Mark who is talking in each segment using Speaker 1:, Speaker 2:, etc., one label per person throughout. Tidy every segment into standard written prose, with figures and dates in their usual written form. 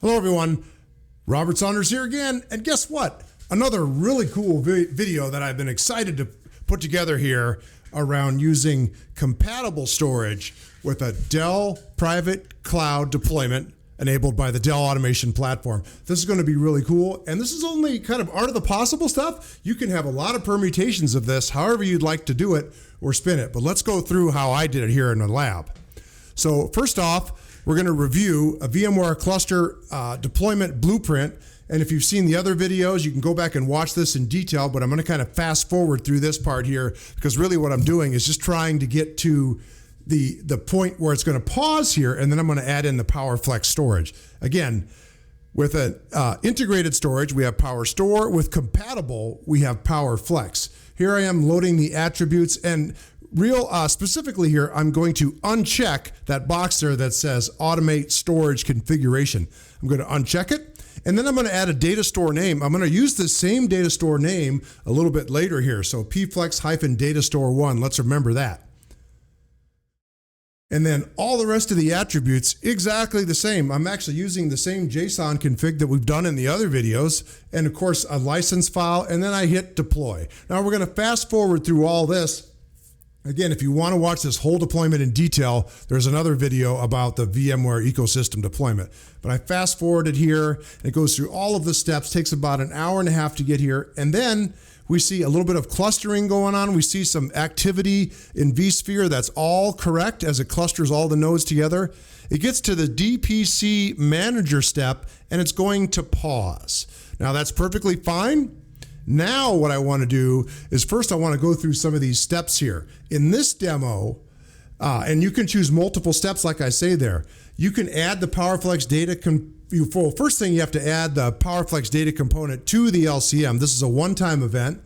Speaker 1: Hello everyone, Robert Saunders here again, and guess what? Another really cool video that I've been excited to put together here around using compatible storage with a Dell Private Cloud deployment enabled by the Dell Automation Platform. This is going to be really cool, and this is only kind of art of the possible stuff. You can have a lot of permutations of this, however you'd like to do it or spin it, but let's go through how I did it here in the lab. So first off, we're going to review a VMware cluster deployment blueprint. And if you've seen the other videos, you can go back and watch this in detail, but I'm going to kind of fast forward through this part here because really what I'm doing is just trying to get to the point where it's going to pause here, and then I'm going to add in the PowerFlex storage. Again, with an integrated storage, we have PowerStore. With compatible, we have PowerFlex. Here I am loading the attributes, and specifically here, I'm going to uncheck that box there that says Automate Storage Configuration. I'm going to uncheck it, and then I'm going to add a data store name. I'm going to use the same data store name a little bit later here. So pflex-datastore1, let's remember that. And then all the rest of the attributes, exactly the same. I'm actually using the same JSON config that we've done in the other videos, and of course a license file, and then I hit deploy. Now we're going to fast forward through all this. Again, if you want to watch this whole deployment in detail, there's another video about the VMware ecosystem deployment. But I fast forwarded here, and it goes through all of the steps, takes about an hour and a half to get here, and then we see a little bit of clustering going on. We see some activity in vSphere that's all correct as it clusters all the nodes together. It gets to the DPC manager step, and it's going to pause. Now that's perfectly fine. Now what I want to do is first I want to go through some of these steps here. In this demo, and you can choose multiple steps like I say there, you can add the PowerFlex data first thing you have to add the PowerFlex data component to the LCM. This is a one-time event.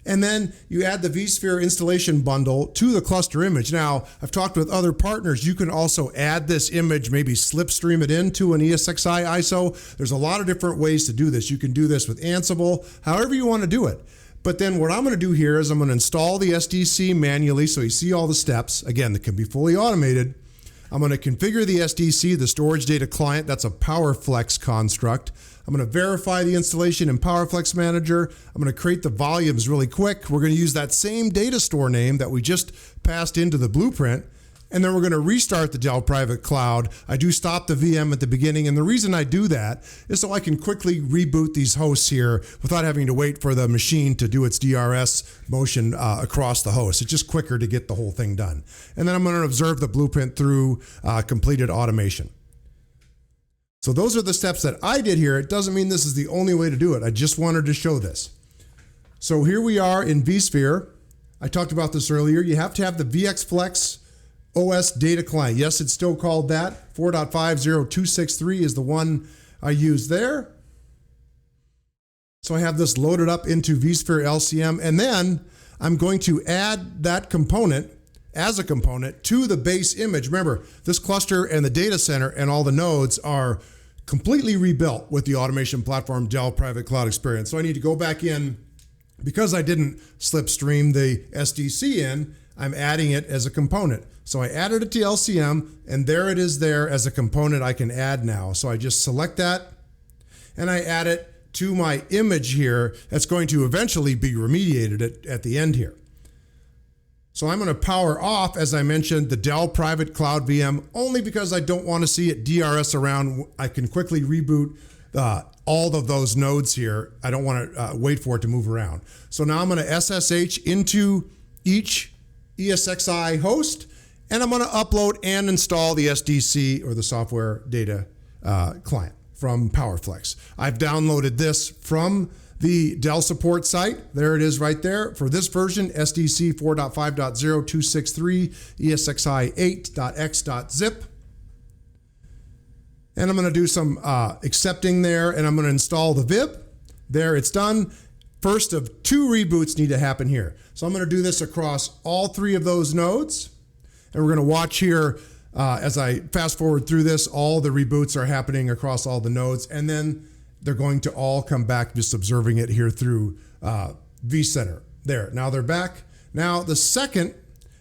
Speaker 1: And then you add the vSphere installation bundle to the cluster image. Now, I've talked with other partners. You can also add this image, maybe slipstream it into an ESXi ISO. There's a lot of different ways to do this. You can do this with Ansible, however you want to do it. But then what I'm going to do here is I'm going to install the SDC manually so you see all the steps. Again, that can be fully automated. I'm going to configure the SDC, the storage data client. That's a PowerFlex construct. I'm going to verify the installation in PowerFlex Manager. I'm going to create the volumes really quick. We're going to use that same data store name that we just passed into the blueprint. And then we're going to restart the Dell Private Cloud. I do stop the VM at the beginning. And the reason I do that is so I can quickly reboot these hosts here without having to wait for the machine to do its DRS motion across the host. It's just quicker to get the whole thing done. And then I'm going to observe the blueprint through completed automation. So those are the steps that I did here. It doesn't mean this is the only way to do it. I just wanted to show this. So here we are in vSphere. I talked about this earlier. You have to have the VxFlex OS data client. Yes, it's still called that. 4.50263 is the one I use there. So I have this loaded up into vSphere LCM, and then I'm going to add that component as a component to the base image. Remember, this cluster and the data center and all the nodes are completely rebuilt with the automation platform Dell Private Cloud Experience. So I need to go back in. Because I didn't slipstream the SDC in, I'm adding it as a component. So I added it to LCM, and there it is there as a component I can add now. So I just select that, and I add it to my image here that's going to eventually be remediated at the end here. So I'm going to power off, as I mentioned, the Dell Private Cloud VM only because I don't want to see it DRS around. I can quickly reboot all of those nodes here. I don't want to wait for it to move around. So now I'm going to SSH into each ESXi host, and I'm going to upload and install the SDC or the software data client from PowerFlex. I've downloaded this from the Dell support site. There it is right there. For this version, SDC 4.5.0263 ESXi 8.x.zip. And I'm going to do some accepting there, and I'm going to install the VIB. There, it's done. First of two reboots need to happen here. So I'm going to do this across all three of those nodes. And we're going to watch here as I fast forward through this, all the reboots are happening across all the nodes, and then they're going to all come back, just observing it here through vCenter. There, now they're back. Now the second,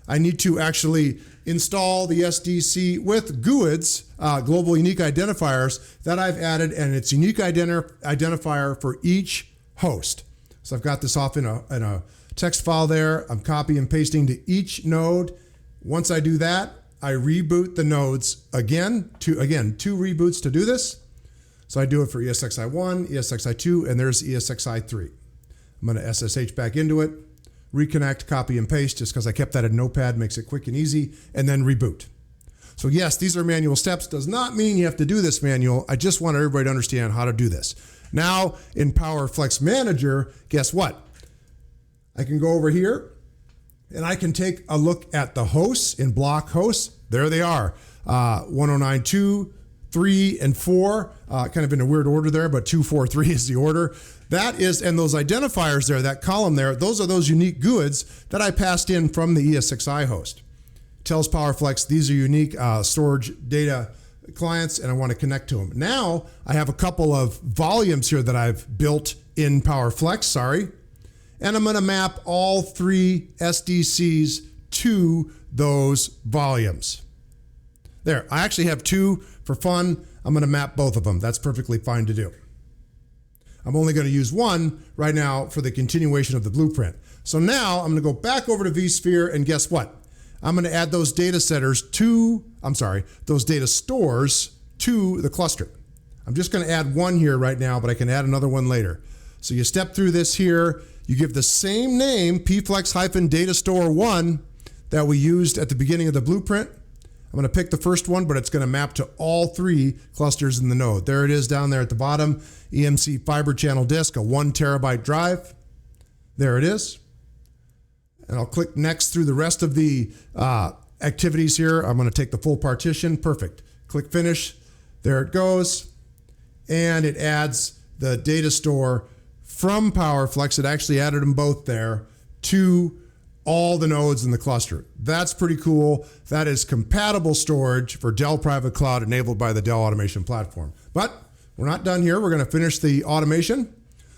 Speaker 1: I need to actually install the SDC with GUIDs, global unique identifiers that I've added, and it's unique identifier for each host. So I've got this off in a text file there. I'm copy and pasting to each node. Once I do that, I reboot the nodes again, two reboots to do this. So I do it for ESXi1, ESXi2, and there's ESXi3. I'm going to SSH back into it, reconnect, copy and paste, just because I kept that in Notepad, makes it quick and easy, and then reboot. So yes, these are manual steps. Does not mean you have to do this manual. I just want everybody to understand how to do this. Now in PowerFlex Manager, guess what? I can go over here and I can take a look at the hosts in block hosts. There they are, 1092, 3, and 4, kind of in a weird order there, but 2, 4, 3 is the order. That is, and those identifiers there, that column there, those are those unique GUIDs that I passed in from the ESXi host. Tells PowerFlex these are unique storage data clients and I want to connect to them. Now I have a couple of volumes here that I've built in PowerFlex, and I'm going to map all 3 SDCs to those volumes. There, I actually have 2 for fun. I'm going to map both of them. That's perfectly fine to do. I'm only going to use 1 right now for the continuation of the blueprint. So now I'm going to go back over to vSphere, and guess what? I'm going to add those data stores to the cluster. I'm just going to add 1 here right now, but I can add another one later. So you step through this here, you give the same name, pflex-datastore1, that we used at the beginning of the blueprint. I'm going to pick the first one, but it's going to map to all 3 clusters in the node. There it is down there at the bottom, EMC fiber channel disk, a 1 terabyte drive. There it is. And I'll click next through the rest of the activities here. I'm going to take the full partition. Perfect. Click finish. There it goes. And it adds the data store from PowerFlex. It actually added them both there to all the nodes in the cluster. That's pretty cool. That is compatible storage for Dell Private Cloud enabled by the Dell Automation Platform. But we're not done here. We're going to finish the automation.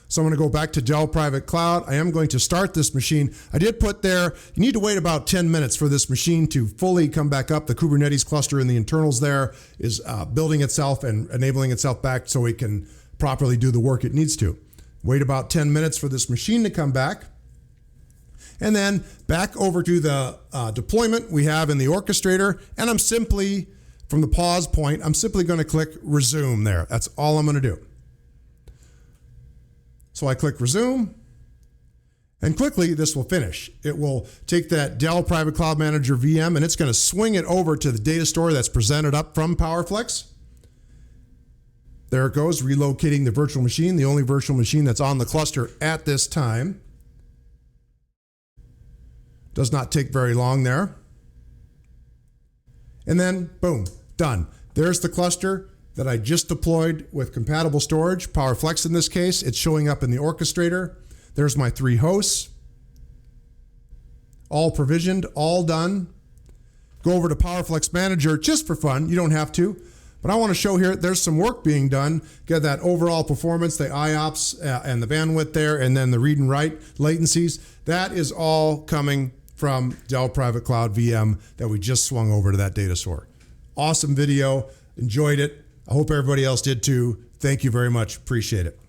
Speaker 1: So I'm going to go back to Dell Private Cloud. I am going to start this machine. I did put there, you need to wait about 10 minutes for this machine to fully come back up. The Kubernetes cluster in the internals there is building itself and enabling itself back so it can properly do the work it needs to. Wait about 10 minutes for this machine to come back. And then back over to the deployment we have in the orchestrator. And I'm simply, from the pause point, I'm simply going to click resume there. That's all I'm going to do. So I click resume, and quickly this will finish. It will take that Dell Private Cloud Manager VM and it's going to swing it over to the data store that's presented up from PowerFlex. There it goes, relocating the virtual machine, the only virtual machine that's on the cluster at this time. Does not take very long there. And then, boom, done. There's the cluster that I just deployed with compatible storage, PowerFlex in this case. It's showing up in the orchestrator. There's my 3 hosts. All provisioned, all done. Go over to PowerFlex Manager just for fun. You don't have to. But I want to show here, there's some work being done. Get that overall performance, the IOPS and the bandwidth there, and then the read and write latencies. That is all coming from Dell Private Cloud VM that we just swung over to that data store. Awesome video. Enjoyed it. I hope everybody else did too. Thank you very much. Appreciate it.